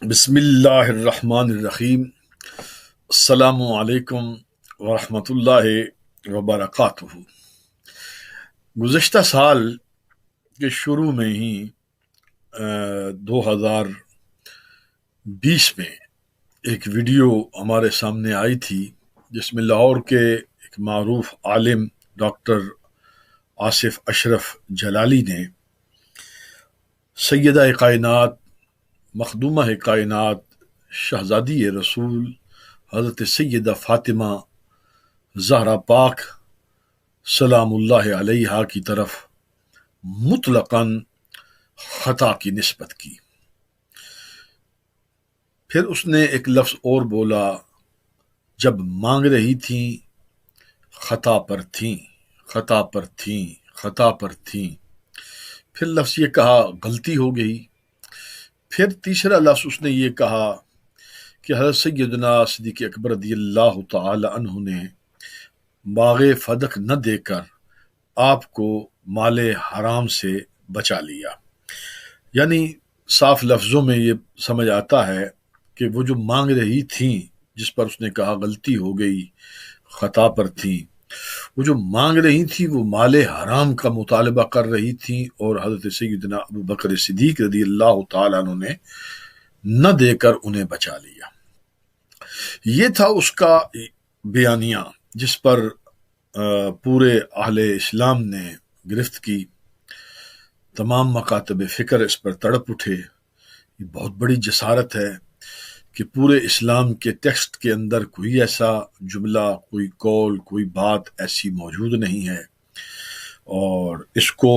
بسم اللہ الرحمن الرحیم۔ السلام علیکم ورحمۃ اللہ وبرکاتہ۔ گزشتہ سال کے شروع میں ہی 2020 میں ایک ویڈیو ہمارے سامنے آئی تھی جس میں لاہور کے ایک معروف عالم ڈاکٹر آصف اشرف جلالی نے سیدہ کائنات، مخدومہ کائنات، شہزادی رسول حضرت سیدہ فاطمہ زہرا پاک سلام اللہ علیہا کی طرف مطلقاً خطا کی نسبت کی۔ پھر اس نے ایک لفظ اور بولا، جب مانگ رہی تھیں خطا پر تھیں، خطا پر تھیں، خطا پر تھیں۔ پھر لفظ یہ کہا غلطی ہو گئی۔ پھر تیسرا لفظ اس نے یہ کہا کہ حضرت سیدنا صدیق اکبر رضی اللہ تعالی عنہ نے باغ فدق نہ دے کر آپ کو مال حرام سے بچا لیا۔ یعنی صاف لفظوں میں یہ سمجھ آتا ہے کہ وہ جو مانگ رہی تھیں، جس پر اس نے کہا غلطی ہو گئی، خطا پر تھیں، وہ جو مانگ رہی تھی وہ مال حرام کا مطالبہ کر رہی تھیں، اور حضرت سیدنا ابو بکر صدیق رضی اللہ تعالیٰ عنہ نے نہ دے کر انہیں بچا لیا۔ یہ تھا اس کا بیانیہ جس پر پورے اہل اسلام نے گرفت کی۔ تمام مکاتب فکر اس پر تڑپ اٹھے۔ یہ بہت بڑی جسارت ہے کہ پورے اسلام کے ٹیکسٹ کے اندر کوئی ایسا جملہ، کوئی قول، کوئی بات ایسی موجود نہیں ہے، اور اس کو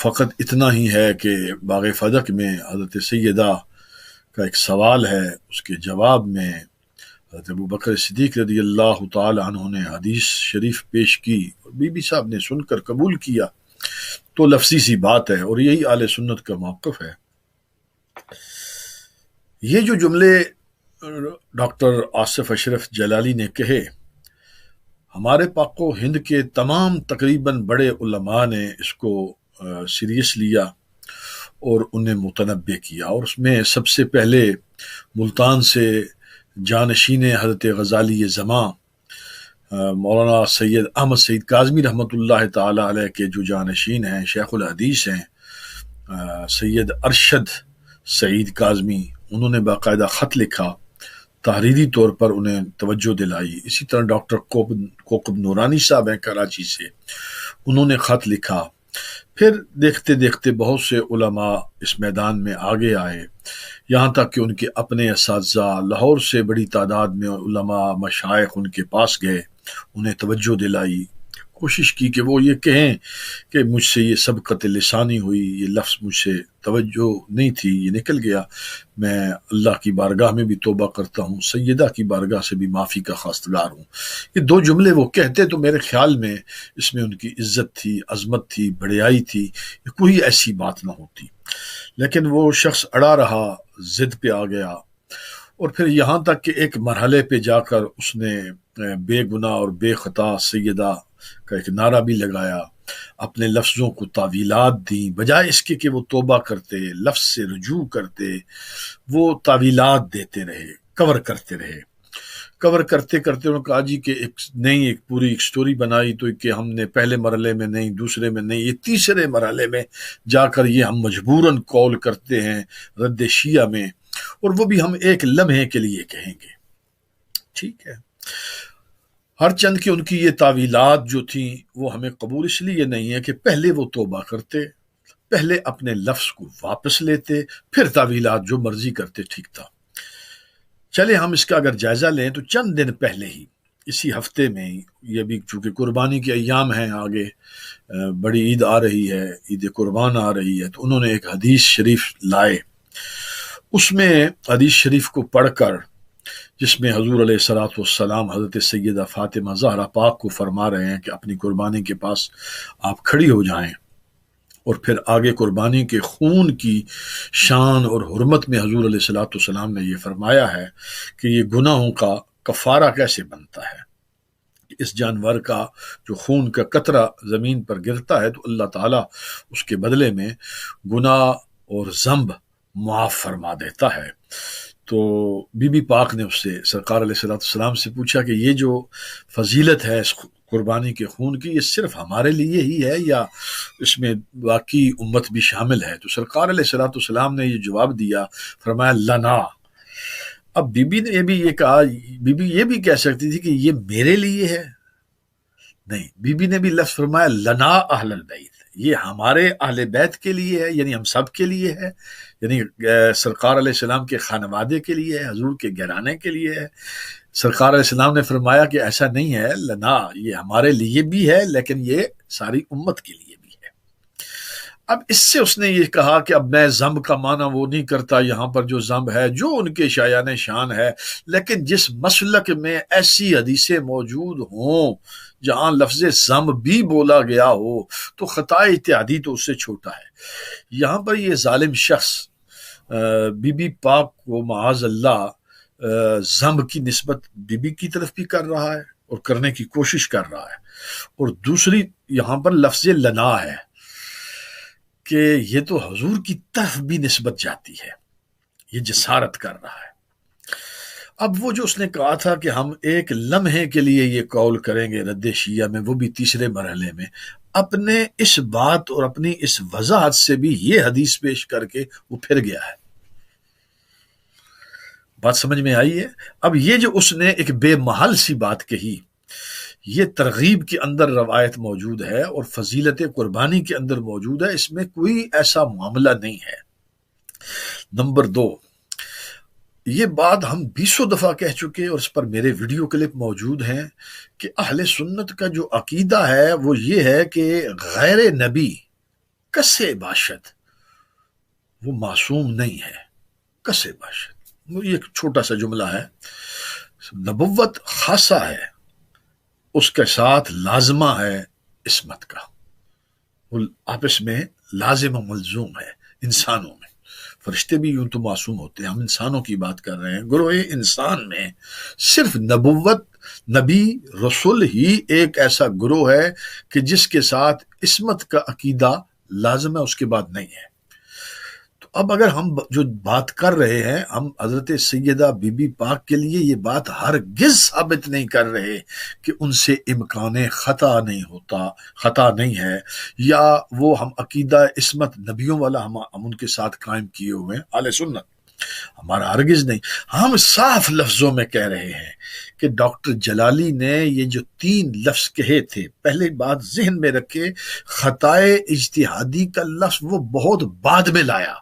فقط اتنا ہی ہے کہ باغ فدق میں حضرت سیدہ کا ایک سوال ہے، اس کے جواب میں حضرت ابو بکر صدیق رضی اللہ تعالی عنہ نے حدیث شریف پیش کی اور بی بی صاحب نے سن کر قبول کیا، تو لفظی سی بات ہے، اور یہی اہل سنت کا موقف ہے۔ یہ جو جملے ڈاکٹر آصف اشرف جلالی نے کہے، ہمارے پاک و ہند کے تمام تقریباً بڑے علماء نے اس کو سیریس لیا اور انہیں متنبع کیا، اور اس میں سب سے پہلے ملتان سے جانشین حضرت غزالی زماں مولانا سید احمد سعید کاظمی رحمۃ اللہ تعالی علیہ کے جو جانشین ہیں، شیخ الحدیث ہیں سید ارشد سعید کاظمی، انہوں نے باقاعدہ خط لکھا، تحریری طور پر انہیں توجہ دلائی۔ اسی طرح ڈاکٹر کوکب نورانی صاحب ہیں کراچی سے، انہوں نے خط لکھا۔ پھر دیکھتے دیکھتے بہت سے علماء اس میدان میں آگے آئے، یہاں تک کہ ان کے اپنے اساتذہ لاہور سے بڑی تعداد میں علماء مشائخ ان کے پاس گئے، انہیں توجہ دلائی، کوشش کی کہ وہ یہ کہیں کہ مجھ سے یہ سبقت لسانی ہوئی، یہ لفظ مجھ سے توجہ نہیں تھی، یہ نکل گیا، میں اللہ کی بارگاہ میں بھی توبہ کرتا ہوں، سیدہ کی بارگاہ سے بھی معافی کا خواستگار ہوں۔ یہ دو جملے وہ کہتے تو میرے خیال میں اس میں ان کی عزت تھی، عظمت تھی، بڑیائی تھی، کوئی ایسی بات نہ ہوتی، لیکن وہ شخص اڑا رہا، ضد پہ آ گیا، اور پھر یہاں تک کہ ایک مرحلے پہ جا کر اس نے بے گناہ اور بے خطا سیدہ کا ایک نعرہ بھی لگایا، اپنے لفظوں کو تعویلات دیں، بجائے اس کے کہ وہ توبہ کرتے، لفظ سے رجوع کرتے، وہ تعویلات دیتے رہے، کور کرتے رہے۔ کور کرتے کرتے انہوں نے کہا جی کہ ایک پوری ایک سٹوری بنائی، تو کہ ہم نے پہلے مرحلے میں نہیں، دوسرے میں نہیں، یہ تیسرے مرحلے میں جا کر یہ ہم مجبوراً قول کرتے ہیں رد شیعہ میں، اور وہ بھی ہم ایک لمحے کے لیے کہیں گے۔ ٹھیک ہے، ہر چند کی ان کی یہ تعویلات جو تھیں وہ ہمیں قبول اس لیے نہیں ہے کہ پہلے وہ توبہ کرتے، پہلے اپنے لفظ کو واپس لیتے، پھر تعویلات جو مرضی کرتے، ٹھیک تھا۔ چلے ہم اس کا اگر جائزہ لیں تو چند دن پہلے ہی، اسی ہفتے میں ہی، یہ بھی چونکہ قربانی کے ایام ہیں، آگے بڑی عید آ رہی ہے، عید قربان آ رہی ہے، تو انہوں نے ایک حدیث شریف لائے، اس میں حدیث شریف کو پڑھ کر جس میں حضور علیہ الصلوۃ والسلام حضرت سیدہ فاطمہ زہرا پاک کو فرما رہے ہیں کہ اپنی قربانی کے پاس آپ کھڑی ہو جائیں، اور پھر آگے قربانی کے خون کی شان اور حرمت میں حضور علیہ الصلوۃ والسلام نے یہ فرمایا ہے کہ یہ گناہوں کا کفارہ کیسے بنتا ہے، اس جانور کا جو خون کا قطرہ زمین پر گرتا ہے تو اللہ تعالیٰ اس کے بدلے میں گناہ اور ذنب معاف فرما دیتا ہے۔ تو بی بی پاک نے اس سے سرکار علیہ السلام سے پوچھا کہ یہ جو فضیلت ہے اس قربانی کے خون کی، یہ صرف ہمارے لیے ہی ہے یا اس میں باقی امت بھی شامل ہے؟ تو سرکار علیہ السلام نے یہ جواب دیا، فرمایا لنا۔ اب بی بی نے بھی یہ کہا، بی بی یہ بھی کہہ سکتی تھی کہ یہ میرے لیے ہے، نہیں، بی بی نے بھی لفظ فرمایا لنا اہل البیت، یہ ہمارے اہل بیت کے لیے ہے، یعنی ہم سب کے لیے ہے، یعنی سرکار علیہ السلام کے خانوادے کے لیے ہے، حضور کے گھرانے کے لیے ہے۔ سرکار علیہ السلام نے فرمایا کہ ایسا نہیں ہے، لنا یہ ہمارے لیے بھی ہے لیکن یہ ساری امت کے لیے بھی ہے۔ اب اس سے اس نے یہ کہا کہ اب میں ذنب کا معنی وہ نہیں کرتا، یہاں پر جو ذنب ہے جو ان کے شایان شان ہے، لیکن جس مسلک میں ایسی حدیثیں موجود ہوں جہاں لفظ ذنب بھی بولا گیا ہو تو خطا اتحادی تو اس سے چھوٹا ہے۔ یہاں پر یہ ظالم شخص بی بی پاک کو معاذ اللہ ذنب کی نسبت بی بی کی طرف بھی کر رہا ہے اور کرنے کی کوشش کر رہا ہے، اور دوسری یہاں پر لفظ لنا ہے کہ یہ تو حضور کی طرف بھی نسبت جاتی ہے، یہ جسارت کر رہا ہے۔ اب وہ جو اس نے کہا تھا کہ ہم ایک لمحے کے لیے یہ قول کریں گے رد شیعہ میں، وہ بھی تیسرے مرحلے میں، اپنے اس بات اور اپنی اس وضاحت سے بھی یہ حدیث پیش کر کے وہ پھر گیا ہے۔ بات سمجھ میں آئی ہے؟ اب یہ جو اس نے ایک بے محل سی بات کہی، یہ ترغیب کے اندر روایت موجود ہے اور فضیلت قربانی کے اندر موجود ہے، اس میں کوئی ایسا معاملہ نہیں ہے۔ نمبر 2، یہ بات ہم 20 دفعہ کہہ چکے اور اس پر میرے ویڈیو کلپ موجود ہیں کہ اہل سنت کا جو عقیدہ ہے وہ یہ ہے کہ غیر نبی کسے باشد وہ معصوم نہیں ہے، کسے باشد، یہ ایک چھوٹا سا جملہ ہے، نبوت خاصہ ہے، اس کے ساتھ لازمہ ہے عصمت کا، وہ آپس میں لازم و ملزوم ہے۔ انسانوں میں فرشتے بھی یوں تو معصوم ہوتے ہیں، ہم انسانوں کی بات کر رہے ہیں، گروہ انسان میں صرف نبوت، نبی، رسول ہی ایک ایسا گروہ ہے کہ جس کے ساتھ عصمت کا عقیدہ لازم ہے، اس کے بعد نہیں ہے۔ تو اب اگر ہم جو بات کر رہے ہیں، ہم حضرت سیدہ بی بی پاک کے لیے یہ بات ہرگز ثابت نہیں کر رہے کہ ان سے امکان خطا نہیں ہوتا، خطا نہیں ہے، یا وہ ہم عقیدہ عصمت نبیوں والا ہم ان کے ساتھ قائم کیے ہوئے ہیں، اہل سنت ہمارا ہرگز نہیں۔ ہم صاف لفظوں میں کہہ رہے ہیں کہ ڈاکٹر جلالی نے یہ جو 3 لفظ کہے تھے، پہلے بات ذہن میں رکھے، خطائے اجتہادی کا لفظ وہ بہت بعد میں لایا،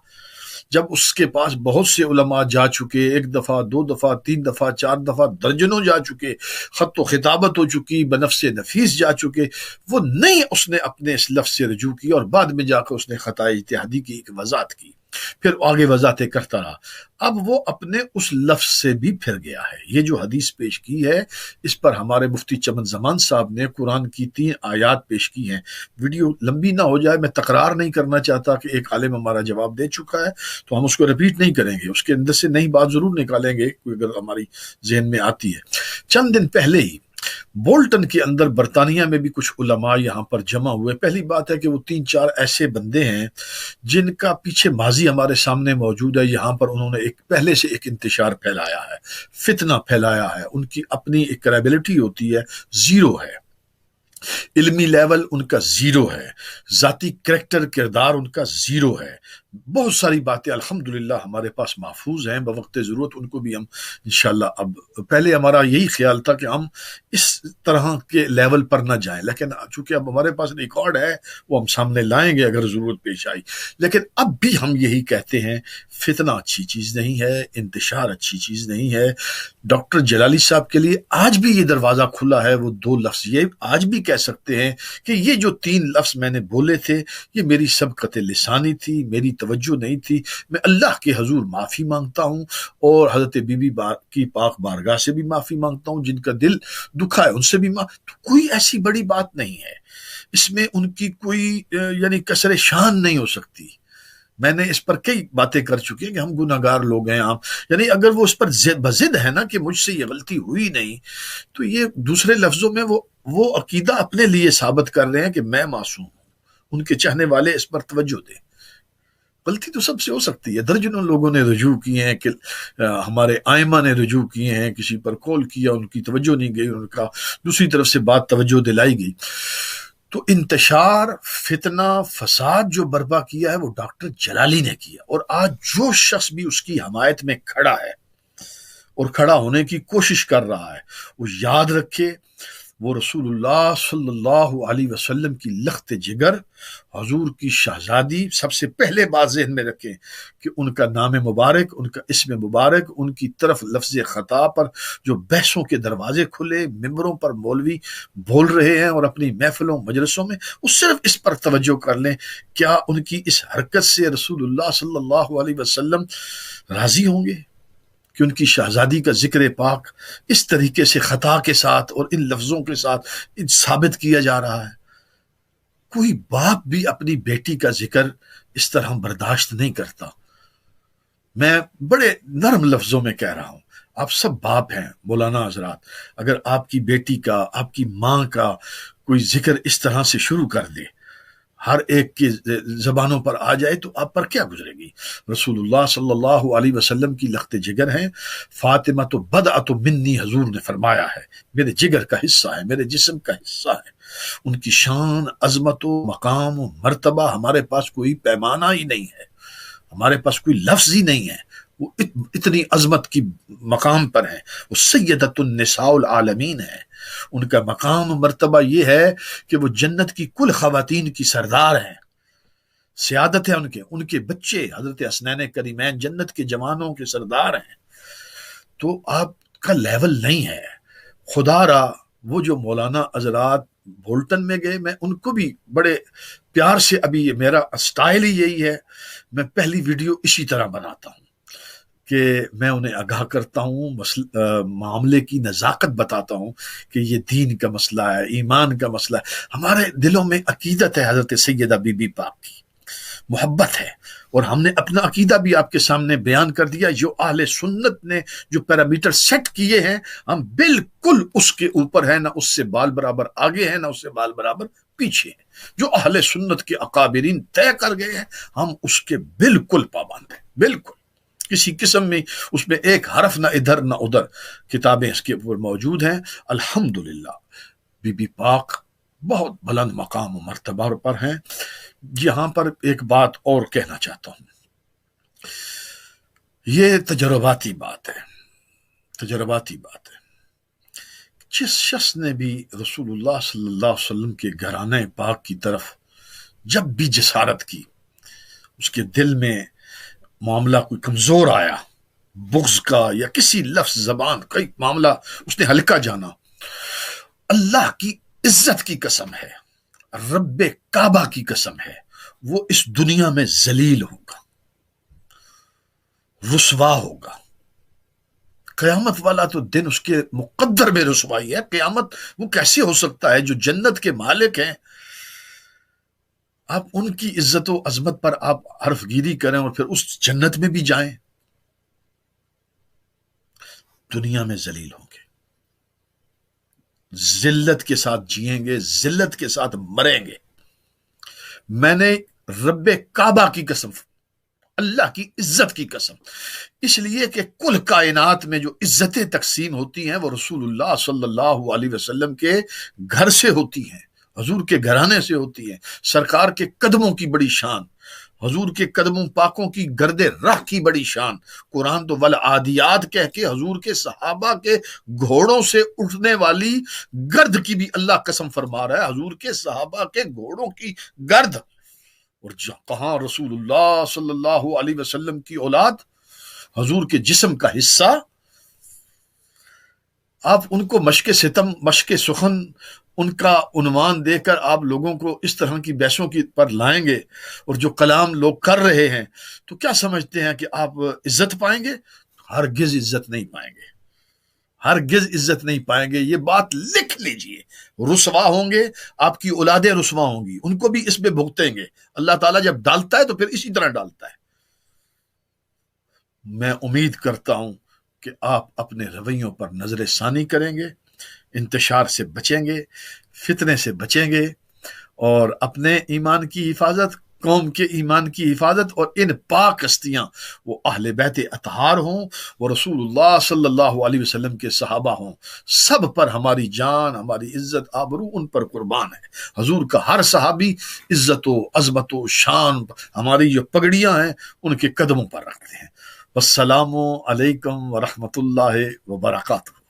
جب اس کے پاس بہت سے علماء جا چکے، 1 دفعہ 2 دفعہ 3 دفعہ 4 دفعہ درجنوں جا چکے، خط و خطابت ہو چکی، بنفس نفیس جا چکے، وہ نہیں اس نے اپنے اس لفظ سے رجوع کی اور بعد میں جا کر اس نے خطا اجتہادی کی ایک وضاحت کی، پھر آگے وضاحتیں کرتا رہا۔ اب وہ اپنے اس لفظ سے بھی پھر گیا ہے۔ یہ جو حدیث پیش کی ہے، اس پر ہمارے مفتی چمن زمان صاحب نے قرآن کی 3 آیات پیش کی ہیں۔ ویڈیو لمبی نہ ہو جائے، میں تکرار نہیں کرنا چاہتا کہ ایک عالم ہمارا جواب دے چکا ہے تو ہم اس کو ریپیٹ نہیں کریں گے، اس کے اندر سے نئی بات ضرور نکالیں گے کوئی اگر ہماری ذہن میں آتی ہے۔ چند دن پہلے ہی بولٹن کے اندر برطانیہ میں بھی کچھ علماء یہاں پر جمع ہوئے۔ پہلی بات ہے کہ وہ 3-4 ایسے بندے ہیں جن کا پیچھے ماضی ہمارے سامنے موجود ہے، یہاں پر انہوں نے پہلے سے ایک انتشار پھیلایا ہے، فتنہ پھیلایا ہے، ان کی اپنی ایک کریبلٹی ہوتی ہے، 0 ہے، علمی لیول ان کا 0 ہے، ذاتی کریکٹر کردار ان کا 0 ہے، بہت ساری باتیں الحمدللہ ہمارے پاس محفوظ ہیں، بوقت ضرورت ان کو بھی ہم انشاءاللہ، اب پہلے ہمارا یہی خیال تھا کہ ہم اس طرح کے لیول پر نہ جائیں، لیکن چونکہ اب ہمارے پاس ریکارڈ ہے وہ ہم سامنے لائیں گے اگر ضرورت پیش آئی۔ لیکن اب بھی ہم یہی کہتے ہیں، فتنہ اچھی چیز نہیں ہے، انتشار اچھی چیز نہیں ہے۔ ڈاکٹر جلالی صاحب کے لیے آج بھی یہ دروازہ کھلا ہے، وہ 2 لفظ یہ آج بھی کہہ سکتے ہیں کہ یہ جو 3 لفظ میں نے بولے تھے یہ میری سبقت لسانی تھی، میری توجہ نہیں تھی، میں اللہ کے حضور معافی مانگتا ہوں اور حضرت بی بی کی پاک بارگاہ سے بھی معافی مانگتا ہوں، جن کا دل دکھا ہے ان سے بھی کوئی ایسی بڑی بات نہیں ہے، اس میں ان کی کوئی یعنی کسر شان نہیں ہو سکتی۔ میں نے اس پر کئی باتیں کر چکی ہیں کہ ہم گناہگار لوگ ہیں، ہم یعنی اگر وہ اس پر بضد ہے نا کہ مجھ سے یہ غلطی ہوئی نہیں، تو یہ دوسرے لفظوں میں وہ عقیدہ اپنے لیے ثابت کر رہے ہیں کہ میں معصوم ہوں، ان کے چاہنے والے اس پر توجہ دیں۔ غلطی تو سب سے ہو سکتی ہے، درجنوں لوگوں نے رجوع کیے ہیں کہ ہمارے آئمہ نے رجوع کیے ہیں، کسی پر کال کیا، ان کی توجہ نہیں گئی، ان کا دوسری طرف سے بات توجہ دلائی گئی. تو انتشار، فتنہ، فساد جو برپا کیا ہے وہ ڈاکٹر جلالی نے کیا، اور آج جو شخص بھی اس کی حمایت میں کھڑا ہے اور کھڑا ہونے کی کوشش کر رہا ہے، وہ یاد رکھے وہ رسول اللہ صلی اللہ علیہ وسلم کی لخت جگر، حضور کی شہزادی، سب سے پہلے بات ذہن میں رکھیں کہ ان کا نام مبارک، ان کا اسم مبارک، ان کی طرف لفظ خطا پر جو بحثوں کے دروازے کھلے، ممبروں پر مولوی بول رہے ہیں اور اپنی محفلوں مجلسوں میں، وہ صرف اس پر توجہ کر لیں، کیا ان کی اس حرکت سے رسول اللہ صلی اللہ علیہ وسلم راضی ہوں گے کہ ان کی شہزادی کا ذکر پاک اس طریقے سے خطا کے ساتھ اور ان لفظوں کے ساتھ ثابت کیا جا رہا ہے. کوئی باپ بھی اپنی بیٹی کا ذکر اس طرح برداشت نہیں کرتا. میں بڑے نرم لفظوں میں کہہ رہا ہوں، آپ سب باپ ہیں مولانا حضرات، اگر آپ کی بیٹی کا، آپ کی ماں کا کوئی ذکر اس طرح سے شروع کر دے، ہر ایک کی زبانوں پر آ جائے، تو آپ پر کیا گزرے گی؟ رسول اللہ صلی اللہ علیہ وسلم کی لخت جگر ہیں، فاطمہ تو بدعۃ منی، حضور نے فرمایا ہے میرے جگر کا حصہ ہے، میرے جسم کا حصہ ہے. ان کی شان، عظمت و مقام و مرتبہ ہمارے پاس کوئی پیمانہ ہی نہیں ہے، ہمارے پاس کوئی لفظ ہی نہیں ہے. وہ اتنی عظمت کی مقام پر ہیں، وہ سیدۃ النساء العالمین ہیں. ان کا مقام و مرتبہ یہ ہے کہ وہ جنت کی کل خواتین کی سردار ہیں، سیادت ہے ان کے بچے حضرت حسنین کریمین جنت کے جوانوں کے سردار ہیں. تو آپ کا لیول نہیں ہے. خدا را وہ جو مولانا حضرات بولٹن میں گئے، میں ان کو بھی بڑے پیار سے، ابھی میرا سٹائل ہی یہی ہے، میں پہلی ویڈیو اسی طرح بناتا ہوں کہ میں انہیں آگاہ کرتا ہوں، معاملے کی نزاکت بتاتا ہوں کہ یہ دین کا مسئلہ ہے، ایمان کا مسئلہ ہے. ہمارے دلوں میں عقیدت ہے حضرت سیدہ بی بی پاک کی، محبت ہے، اور ہم نے اپنا عقیدہ بھی آپ کے سامنے بیان کر دیا. جو اہل سنت نے جو پیرامیٹر سیٹ کیے ہیں، ہم بالکل اس کے اوپر ہیں، نہ اس سے بال برابر آگے ہیں، نہ اس سے بال برابر پیچھے ہیں. جو اہل سنت کے اکابرین طے کر گئے ہیں، ہم اس کے بالکل پابند ہیں، بالکل کسی قسم میں اس میں ایک حرف نہ ادھر نہ ادھر. کتابیں اس کے اوپر موجود ہیں. الحمدللہ بی بی پاک بہت بلند مقام و مرتبہ پر ہیں. یہاں پر ایک بات اور کہنا چاہتا ہوں، یہ تجرباتی بات ہے، تجرباتی بات ہے. جس شخص نے بھی رسول اللہ صلی اللہ علیہ وسلم کے گھرانے پاک کی طرف جب بھی جسارت کی، اس کے دل میں معاملہ کوئی کمزور آیا، بغض کا یا کسی لفظ زبان کا معاملہ اس نے ہلکا جانا، اللہ کی عزت کی قسم ہے، رب کعبہ کی قسم ہے، وہ اس دنیا میں ذلیل ہوگا، رسوا ہوگا. قیامت والا تو دن اس کے مقدر میں رسوائی ہے. قیامت وہ کیسے ہو سکتا ہے جو جنت کے مالک ہیں، آپ ان کی عزت و عظمت پر آپ حرف گیری کریں اور پھر اس جنت میں بھی جائیں؟ دنیا میں ذلیل ہوں گے، ذلت کے ساتھ جئیں گے، ذلت کے ساتھ مریں گے. میں نے رب کعبہ کی قسم، اللہ کی عزت کی قسم، اس لیے کہ کل کائنات میں جو عزتیں تقسیم ہوتی ہیں وہ رسول اللہ صلی اللہ علیہ وسلم کے گھر سے ہوتی ہیں، حضور کے گھرانے سے ہوتی ہیں. سرکار کے قدموں کی بڑی شان، حضور کے قدموں پاکوں کی گرد راہ کی بڑی شان. قرآن تو والعادیات کہہ کے حضور کے صحابہ کے گھوڑوں سے اٹھنے والی گرد کی بھی اللہ قسم فرما رہا ہے، حضور کے صحابہ کے گھوڑوں کی گرد. اور کہاں رسول اللہ صلی اللہ علیہ وسلم کی اولاد، حضور کے جسم کا حصہ. آپ ان کو مشق ستم، مشق سخن، ان کا عنوان دے کر آپ لوگوں کو اس طرح کی بحثوں کی پر لائیں گے، اور جو کلام لوگ کر رہے ہیں تو کیا سمجھتے ہیں کہ آپ عزت پائیں گے؟ ہرگز عزت نہیں پائیں گے، ہرگز عزت نہیں پائیں گے. یہ بات لکھ لیجئے، رسوا ہوں گے، آپ کی اولادیں رسوا ہوں گی، ان کو بھی اس میں بھگتیں گے. اللہ تعالیٰ جب ڈالتا ہے تو پھر اسی طرح ڈالتا ہے. میں امید کرتا ہوں کہ آپ اپنے رویوں پر نظر ثانی کریں گے، انتشار سے بچیں گے، فتنے سے بچیں گے، اور اپنے ایمان کی حفاظت قوم کے ایمان کی حفاظت، اور ان پاک ہستیاں وہ اہل بیت اطہار ہوں، وہ رسول اللہ صلی اللہ علیہ وسلم کے صحابہ ہوں، سب پر ہماری جان، ہماری عزت، آبرو ان پر قربان ہے۔ حضور کا ہر صحابی عزت و عظمت و شان ہماری جو پگڑیاں ہیں ان کے قدموں پر رکھتے ہیں۔ والسلام علیکم ورحمۃ اللہ وبرکاتہ۔